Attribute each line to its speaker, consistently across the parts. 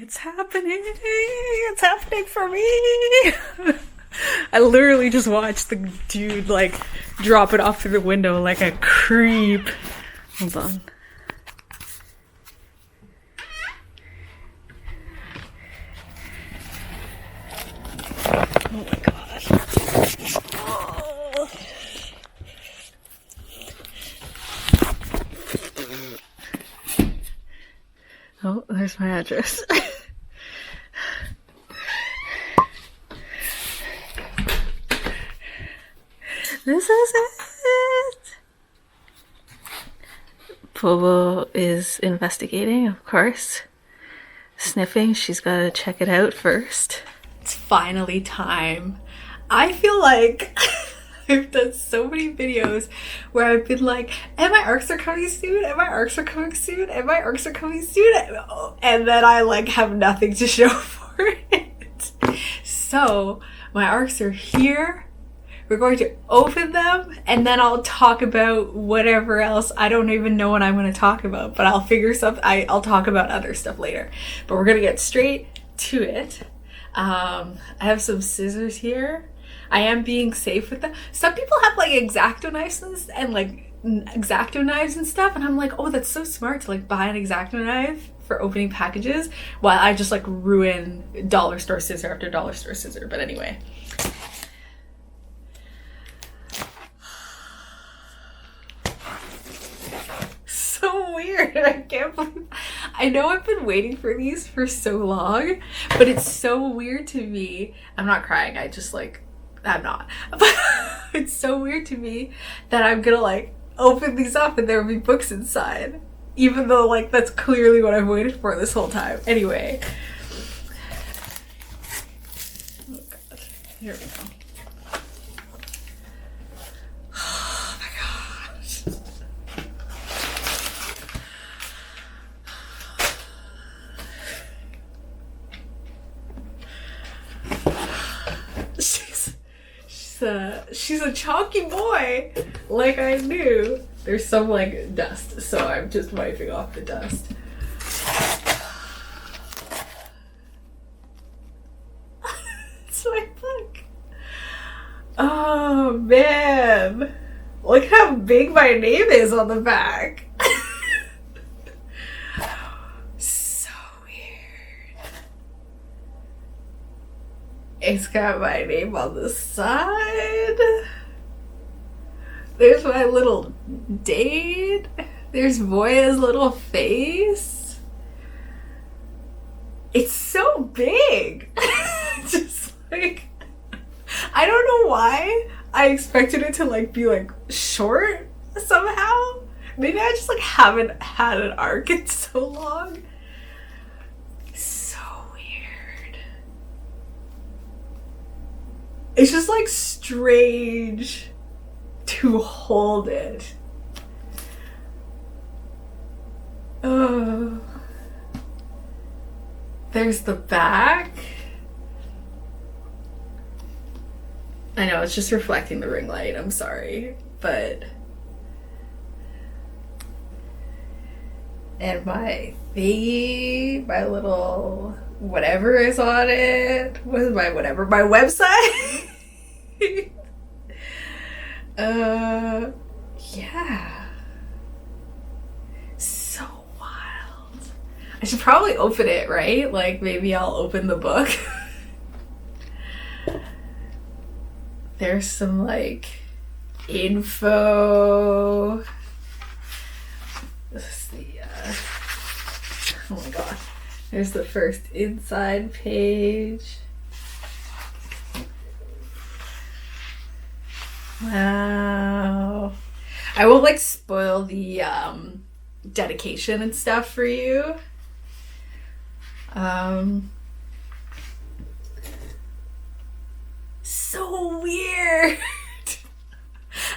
Speaker 1: It's happening. It's happening for me. I literally just watched the dude like drop it off through the window like a creep. Hold on. Oh my god. Oh. Oh, there's my address. This is it. Bobo is investigating, of course. Sniffing, she's gotta check it out first. It's finally time. I feel like I've done so many videos where I've been like, and my arcs are coming soon, and my arcs are coming soon, and my arcs are coming soon, and then I like have nothing to show for it. So my arcs are here. We're going to open them, and then I'll talk about whatever else. I don't even know what I'm going to talk about, but I'll figure something. I'll talk about other stuff later. But we're going to get straight to it. I have some scissors here. I am being safe with them. Some people have like X-Acto knives and like X-Acto knives and stuff, and I'm like, oh, that's so smart to like buy an X-Acto knife for opening packages, while I just like ruin dollar store scissor after dollar store scissor. But anyway. So weird. I can't believe. I know I've been waiting for these for so long, but it's so weird to me. I'm not crying. I just like, I'm not. But it's so weird to me that I'm gonna like open these up and there will be books inside, even though like that's clearly what I've waited for this whole time. Anyway. Oh god. Here we go. She's a chalky boy, like I knew. There's some like dust, so I'm just wiping off the dust. It's my book. Oh man, look how big my name is on the back. So weird. It's got my name on the side. There's my little date. There's Voya's little face. It's so big. Just like, I don't know why I expected it to like be like short somehow. Maybe I just like haven't had an arc in so long. So weird. It's just like strange to hold it. Oh. There's the back. I know, it's just reflecting the ring light. I'm sorry, but... And my thingy, my little whatever is on it. What is my whatever? My website? Yeah. So wild. I should probably open it, right? Like, maybe I'll open the book. There's some, like, info. This is the, oh my god. There's the first inside page. Wow. I will like spoil the dedication and stuff for you. So weird.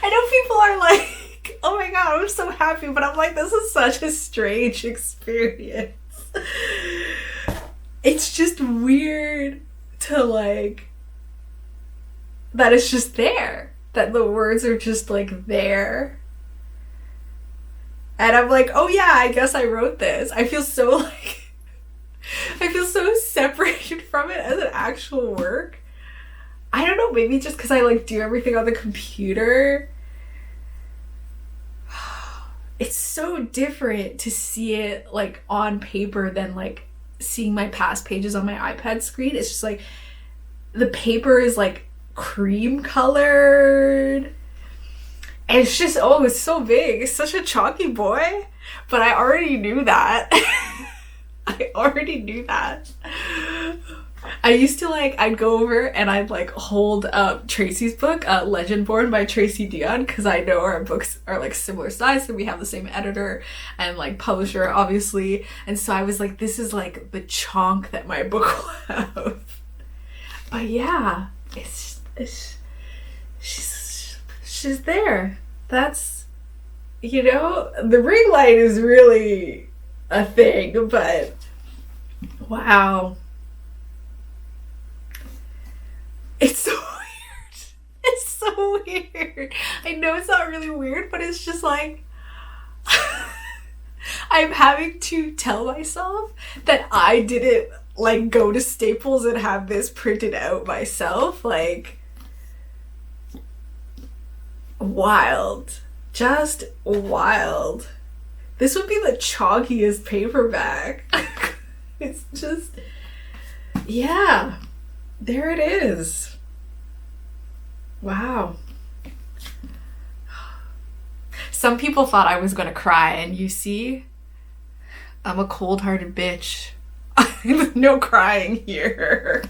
Speaker 1: I know people are like, oh my god, I'm so happy, but I'm like, this is such a strange experience. It's just weird to like, that it's just there. That the words are just like there. And I'm like, oh yeah, I guess I wrote this. I feel so like I feel so separated from it as an actual work. I don't know, maybe just because I like do everything on the computer. It's so different to see it like on paper than like seeing my past pages on my iPad screen. It's just like the paper is like cream colored. And it's just, oh, it's so big. It's such a chalky boy. But I already knew that. I already knew that. I used to like, I'd go over and I'd like hold up Tracy's book, Legendborn by Tracy Dion, because I know our books are like similar size and we have the same editor and like publisher, obviously. And so I was like, this is like the chunk that my book will have. But yeah, she's there. That's, you know, the ring light is really a thing, but wow. It's so weird. It's so weird. I know it's not really weird, but it's just like I'm having to tell myself that I didn't like go to Staples and have this printed out myself. Like, wild. Just wild. This would be the chalkiest paperback. It's just, yeah, there it is. Wow. Some people thought I was gonna cry, and you see, I'm a cold-hearted bitch. No crying here.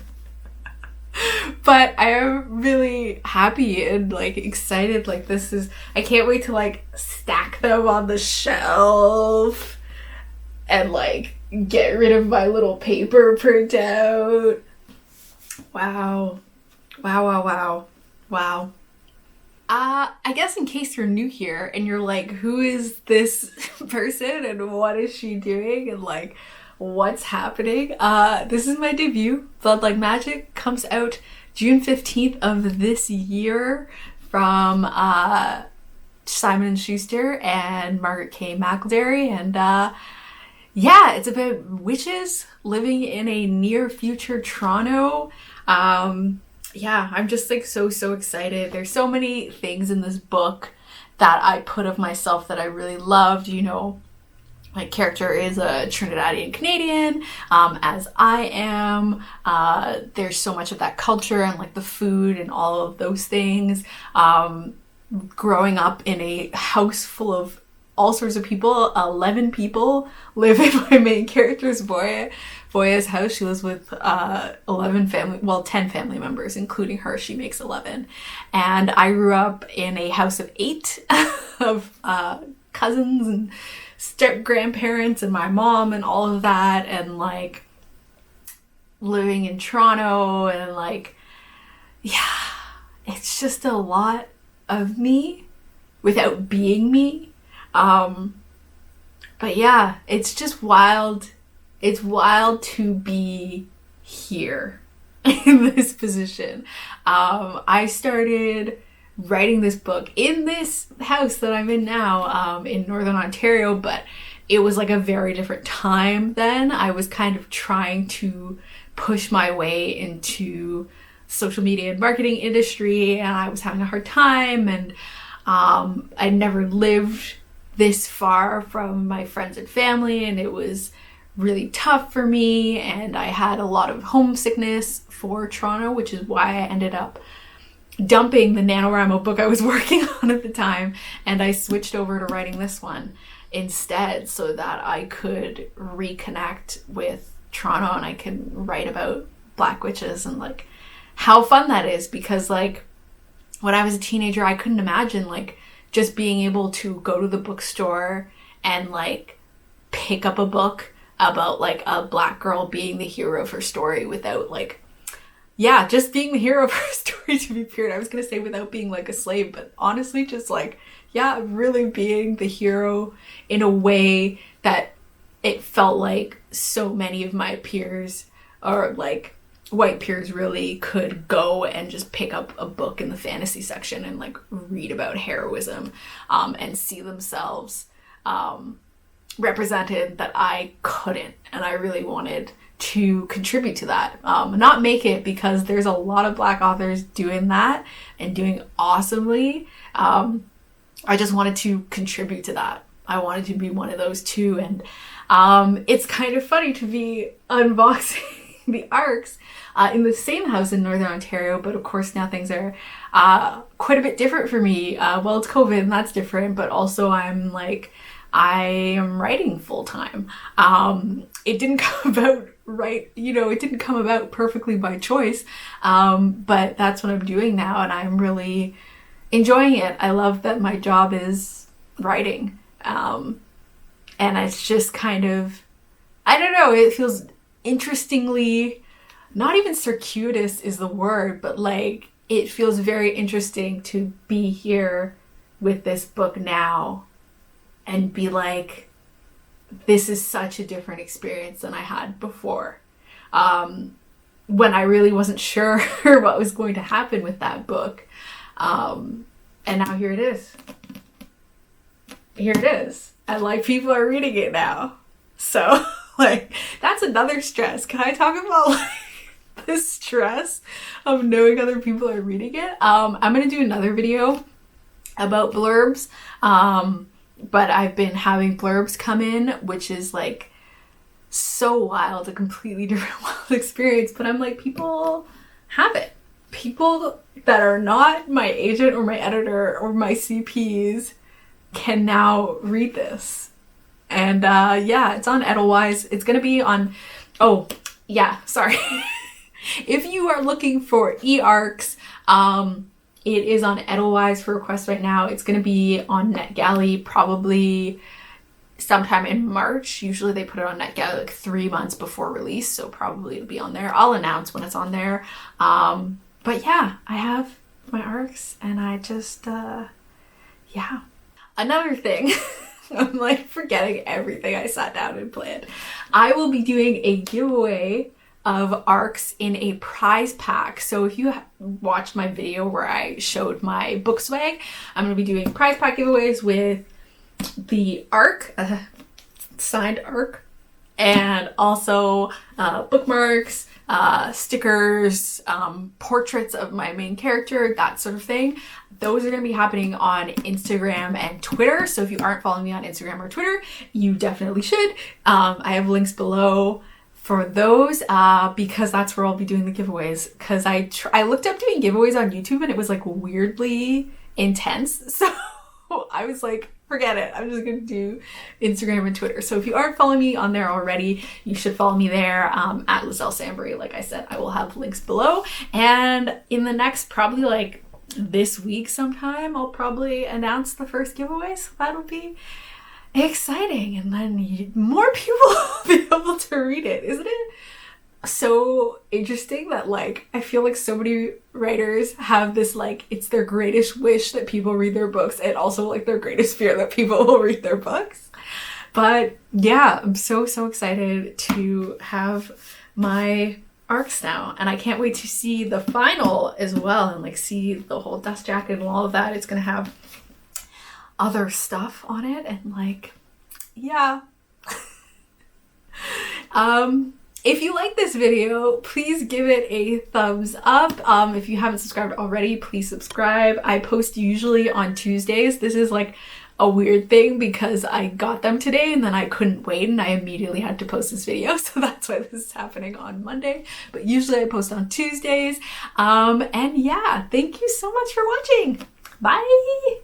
Speaker 1: But I am really happy and like excited. Like, this is, I can't wait to like stack them on the shelf and like get rid of my little paper printout. Wow. Wow, wow, wow. Wow. I guess in case you're new here and you're like, who is this person and what is she doing and like what's happening? This is my debut. Blood Like Magic comes out June 15th of this year from Simon & Schuster and Margaret K. McElderry. And yeah, it's about witches living in a near future Toronto. Yeah, I'm just like so excited. There's so many things in this book that I put of myself that I really loved. You know, my character is a Trinidadian Canadian, as I am. There's so much of that culture and like the food and all of those things. Growing up in a house full of all sorts of people, 11 people live in my main character's Voya's house. She lives with 10 family members, including her. She makes 11. And I grew up in a house of 8 of cousins and step-grandparents and my mom and all of that, and like living in Toronto, and like, yeah, it's just a lot of me without being me. But yeah, it's just wild. It's wild to be here in this position. I started writing this book in this house that I'm in now, in Northern Ontario, but it was like a very different time then. I was kind of trying to push my way into social media and marketing industry, and I was having a hard time, and I never lived this far from my friends and family, and it was really tough for me, and I had a lot of homesickness for Toronto, which is why I ended up dumping the NaNoWriMo book I was working on at the time, and I switched over to writing this one instead so that I could reconnect with Toronto and I could write about Black witches and like how fun that is, because like when I was a teenager I couldn't imagine like just being able to go to the bookstore and like pick up a book about like a Black girl being the hero of her story without like, yeah, just being the hero of her story, to be pure. I was gonna say without being like a slave, but honestly just like, yeah, really being the hero in a way that it felt like so many of my peers, or like white peers, really could go and just pick up a book in the fantasy section and like read about heroism and see themselves represented, that I couldn't. And I really wanted to contribute to that. Not make it, because there's a lot of Black authors doing that and doing awesomely. I just wanted to contribute to that. I wanted to be one of those too. And it's kind of funny to be unboxing the ARCs in the same house in Northern Ontario, but of course now things are quite a bit different for me. Well, it's COVID and that's different, but also I'm like, I am writing full time. It didn't come about right, you know, it didn't come about perfectly by choice, but that's what I'm doing now, and I'm really enjoying it. I love that my job is writing, and it's just kind of, I don't know, it feels interestingly, not even circuitous is the word, but like it feels very interesting to be here with this book now and be like, this is such a different experience than I had before, when I really wasn't sure what was going to happen with that book. And now here it is. Here it is. And like, people are reading it now. So like, that's another stress. Can I talk about like the stress of knowing other people are reading it? I'm gonna do another video about blurbs. But I've been having blurbs come in, which is like so wild, a completely different wild experience. But I'm like, people have it. People that are not my agent or my editor or my CPs can now read this. And yeah, it's on Edelweiss. It's gonna be on, oh yeah, sorry. If you are looking for e-arcs, it is on Edelweiss for request right now. It's going to be on NetGalley probably sometime in March. Usually they put it on NetGalley like 3 months before release, so probably it'll be on there. I'll announce when it's on there. But yeah, I have my ARCs, and I just, yeah. Another thing, I'm like forgetting everything I sat down and planned. I will be doing a giveaway of ARCs in a prize pack. So if you watched my video where I showed my book swag, I'm going to be doing prize pack giveaways with the ARC, signed ARC, and also bookmarks, stickers, portraits of my main character, that sort of thing. Those are going to be happening on Instagram and Twitter. So if you aren't following me on Instagram or Twitter, you definitely should. I have links below for those, because that's where I'll be doing the giveaways. Because I looked up doing giveaways on YouTube and it was like weirdly intense. So I was like, forget it. I'm just going to do Instagram and Twitter. So if you aren't following me on there already, you should follow me there, at Liselle Sambury. Like I said, I will have links below. And in the next, probably like this week sometime, I'll probably announce the first giveaway. So that'll be exciting, and then more people will be able to read it. Isn't it so interesting that like I feel like so many writers have this like it's their greatest wish that people read their books, and also like their greatest fear that people will read their books? But yeah, I'm so excited to have my ARCs now, and I can't wait to see the final as well, and like see the whole dust jacket and all of that. It's gonna have other stuff on it, and like, yeah. If you like this video, please give it a thumbs up. If you haven't subscribed already, please subscribe. I post usually on Tuesdays. This is like a weird thing because I got them today and then I couldn't wait and I immediately had to post this video, so that's why this is happening on Monday. But usually I post on Tuesdays. And yeah, thank you so much for watching. Bye!